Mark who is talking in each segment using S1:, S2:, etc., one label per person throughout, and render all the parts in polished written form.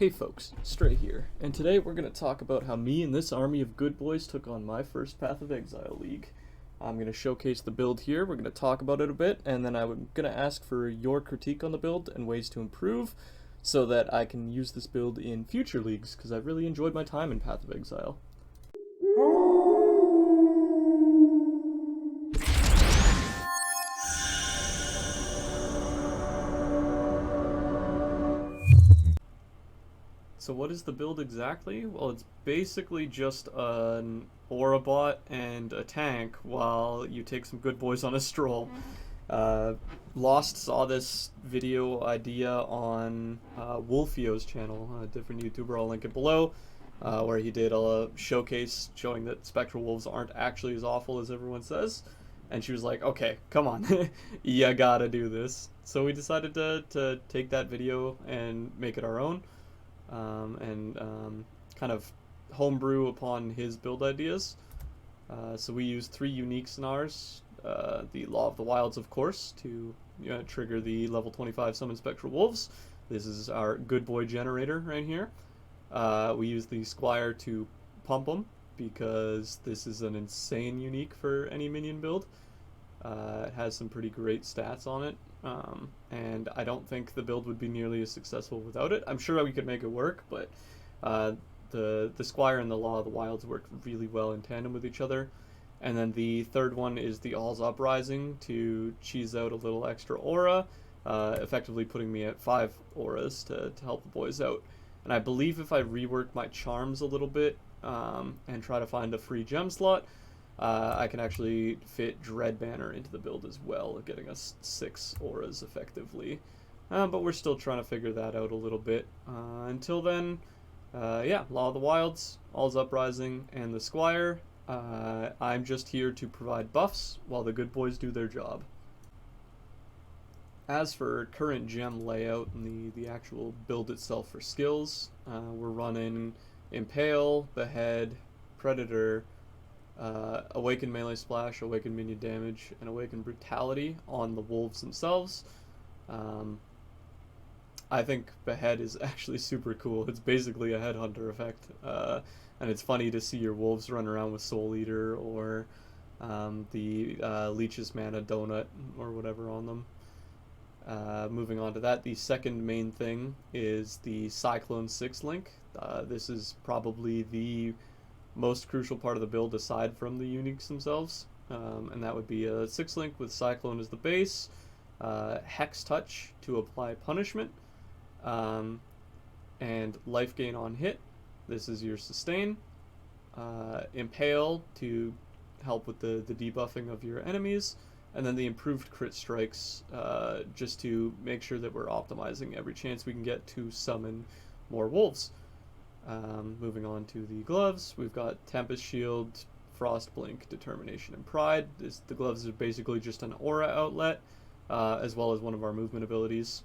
S1: Hey folks, Stray here, and today we're going to talk about how me and this army of good boys took on my first Path of Exile league. I'm going to showcase the build here, we're going to talk about it a bit, and then I'm going to ask for your critique on the build and ways to improve so that I can use this build in future leagues, because I've really enjoyed my time in Path of Exile. So what is the build exactly? Well, it's basically just an aura bot and a tank while you take some good boys on a stroll. Lost saw this video idea on Wolfio's channel, a different YouTuber, I'll link it below, where he did a showcase showing that Spectral Wolves aren't actually as awful as everyone says. And she was like, okay, come on, you gotta do this. So we decided to take that video and make it our own. Kind of homebrew upon his build ideas. So we use 3 uniques in ours. The Law of the Wilds, of course, to trigger the level 25 summon Spectral Wolves. This is our good boy generator right here. We use the Squire to pump them, because this is an insane unique for any minion build. It has some pretty great stats on it. And I don't think the build would be nearly as successful without it. I'm sure we could make it work, but the Squire and the Law of the Wilds work really well in tandem with each other. And then the third one is the All's Uprising to cheese out a little extra aura, effectively putting me at 5 auras to help the boys out. And I believe if I rework my charms a little bit and try to find a free gem slot, I can actually fit Dread Banner into the build as well, getting us 6 auras effectively. But we're still trying to figure that out a little bit. Until then, yeah, Law of the Wilds, All's Uprising, and the Squire. I'm just here to provide buffs while the good boys do their job. As for current gem layout and the actual build itself for skills, we're running Impale, Behead, Predator, Awaken Melee Splash, Awaken Minion Damage, and Awaken Brutality on the wolves themselves. I think Behead is actually super cool. It's basically a headhunter effect, and it's funny to see your wolves run around with Soul Eater or the Leech's Mana Donut or whatever on them. Moving on to that, the second main thing is the Cyclone 6 link. This is probably the most crucial part of the build aside from the uniques themselves, and that would be a 6 link with Cyclone as the base, Hex Touch to apply punishment, and life gain on hit. This is your sustain, Impale to help with the debuffing of your enemies, and then the improved crit strikes, just to make sure that we're optimizing every chance we can get to summon more wolves. Moving on to the gloves, we've got Tempest Shield, Frost Blink, Determination, and Pride. The gloves are basically just an aura outlet, as well as one of our movement abilities.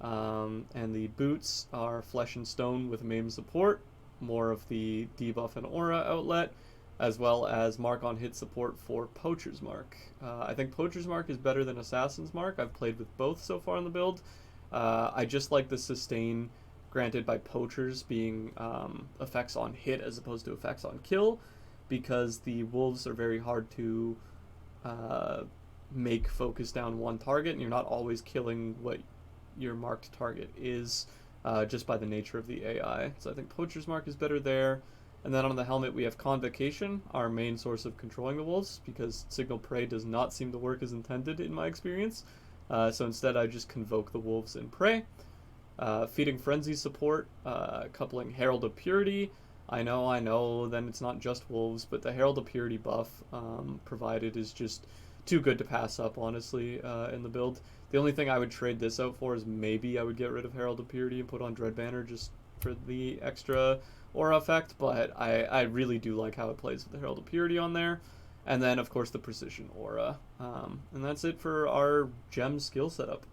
S1: And the boots are Flesh and Stone with Maim support, more of the debuff and aura outlet, as well as Mark on Hit support for Poacher's Mark. I think Poacher's Mark is better than Assassin's Mark. I've played with both so far in the build. I just like the sustain granted by poachers being effects on hit as opposed to effects on kill, because the wolves are very hard to make focus down one target, and you're not always killing what your marked target is, just by the nature of the AI. So I think Poacher's Mark is better there. And then on the helmet we have Convocation, our main source of controlling the wolves, because Signal Prey does not seem to work as intended in my experience. So instead I just convoke the wolves and prey. Feeding Frenzy support, coupling Herald of Purity. I know, then it's not just wolves, but the Herald of Purity buff provided is just too good to pass up, honestly, in the build. The only thing I would trade this out for is maybe I would get rid of Herald of Purity and put on Dread Banner just for the extra aura effect, but I really do like how it plays with the Herald of Purity on there. And then, of course, the Precision Aura. And that's it for our gem skill setup.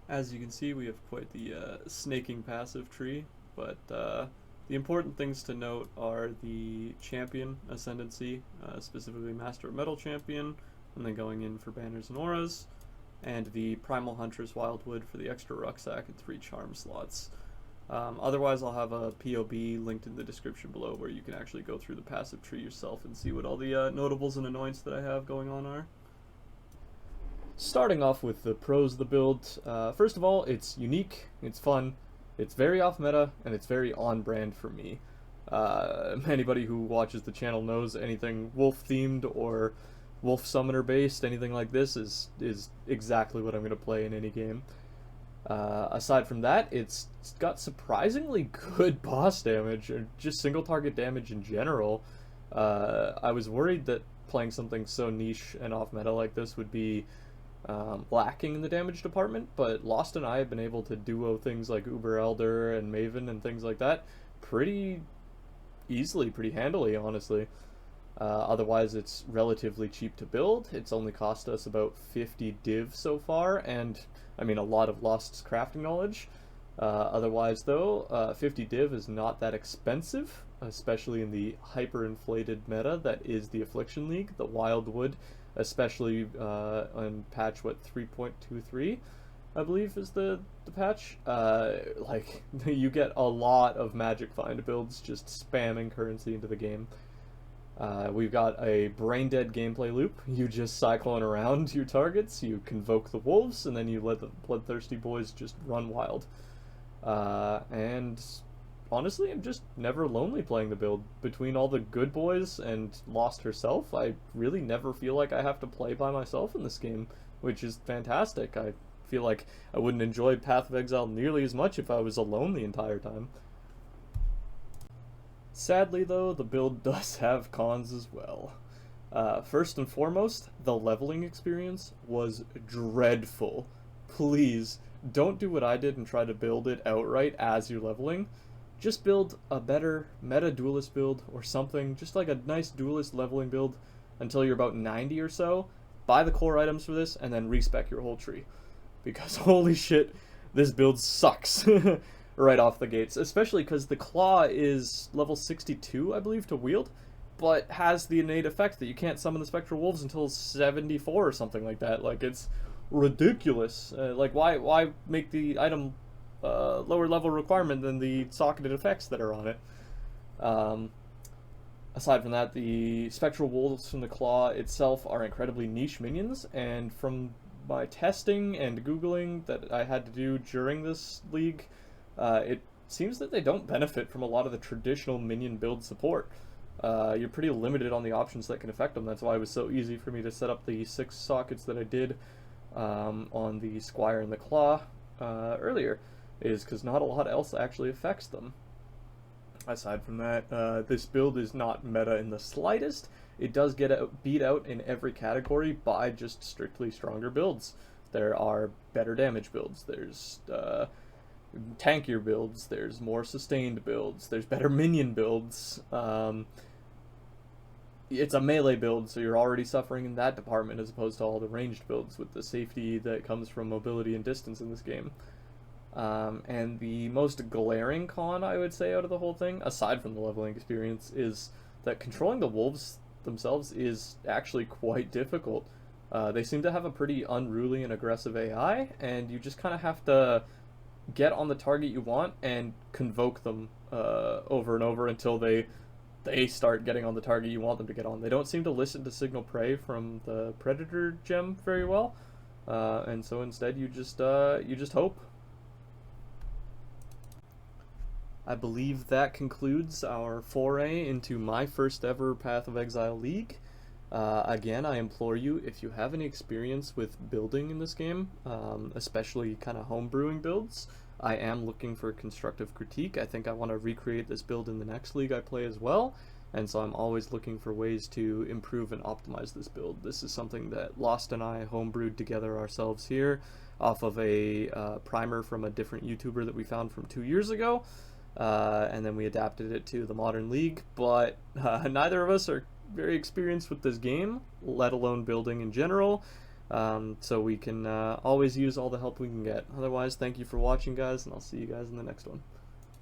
S1: As you can see, we have quite the snaking passive tree, but the important things to note are the champion ascendancy, specifically Master of Metal champion, and then going in for banners and auras, and the Primal Huntress Wildwood for the extra rucksack and 3 charm slots. Otherwise, I'll have a PoB linked in the description below where you can actually go through the passive tree yourself and see what all the notables and annoyances that I have going on are. Starting off with the pros of the build, first of all, it's unique, it's fun, it's very off meta, and it's very on brand for me. Anybody who watches the channel knows anything wolf themed or wolf summoner based, anything like this is exactly what I'm going to play in any game. Aside from that, it's got surprisingly good boss damage, or just single target damage in general. I was worried that playing something so niche and off meta like this would be lacking in the damage department, but Lost and I have been able to duo things like Uber Elder and Maven and things like that pretty easily, pretty handily, honestly. Otherwise, it's relatively cheap to build. It's only cost us about 50 div so far, and I mean a lot of Lost's crafting knowledge. Otherwise, though, 50 div is not that expensive, especially in the hyper-inflated meta that is the Affliction League, the Wildwood, especially on patch, 3.23, I believe is the patch. Like, you get a lot of magic find builds just spamming currency into the game. We've got a brain-dead gameplay loop. You just cyclone around your targets, you convoke the wolves, and then you let the bloodthirsty boys just run wild. And honestly, I'm just never lonely playing the build. Between all the good boys and Lost herself, I really never feel like I have to play by myself in this game, which is fantastic. I feel like I wouldn't enjoy Path of Exile nearly as much if I was alone the entire time. Sadly, though, the build does have cons as well. First and foremost, the leveling experience was dreadful. Please, don't do what I did and try to build it outright as you're leveling. Just build a better meta duelist build or something, just like a nice duelist leveling build until you're about 90 or so. Buy the core items for this and then respec your whole tree. Because holy shit, this build sucks right off the gates. Especially because the claw is level 62, I believe, to wield, but has the innate effect that you can't summon the spectral wolves until 74 or something like that. Like, it's ridiculous. Like, why make the item lower level requirement than the socketed effects that are on it? Aside from that, the spectral wolves from the claw itself are incredibly niche minions, and from my testing and googling that I had to do during this league, it seems that they don't benefit from a lot of the traditional minion build support. You're pretty limited on the options that can affect them. That's why it was so easy for me to set up the 6 sockets that I did on the Squire and the Claw earlier, is because not a lot else actually affects them. Aside from that, this build is not meta in the slightest. It does get beat out in every category by just strictly stronger builds. There are better damage builds, there's tankier builds, there's more sustained builds, there's better minion builds. It's a melee build, so you're already suffering in that department as opposed to all the ranged builds with the safety that comes from mobility and distance in this game. And the most glaring con, I would say, out of the whole thing, aside from the leveling experience, is that controlling the wolves themselves is actually quite difficult. They seem to have a pretty unruly and aggressive AI, and you just kind of have to get on the target you want and convoke them over and over until they start getting on the target you want them to get on. They don't seem to listen to signal prey from the predator gem very well, and so instead you just hope. I believe that concludes our foray into my first ever Path of Exile League. Again, I implore you, if you have any experience with building in this game, especially kind of homebrewing builds, I am looking for constructive critique. I think I want to recreate this build in the next league I play as well, and so I'm always looking for ways to improve and optimize this build. This is something that Lost and I homebrewed together ourselves here off of a primer from a different YouTuber that we found from 2 years ago. And then we adapted it to the modern league, but neither of us are very experienced with this game, let alone building in general, so we can always use all the help we can get. Otherwise, thank you for watching, guys, and I'll see you guys in the next one.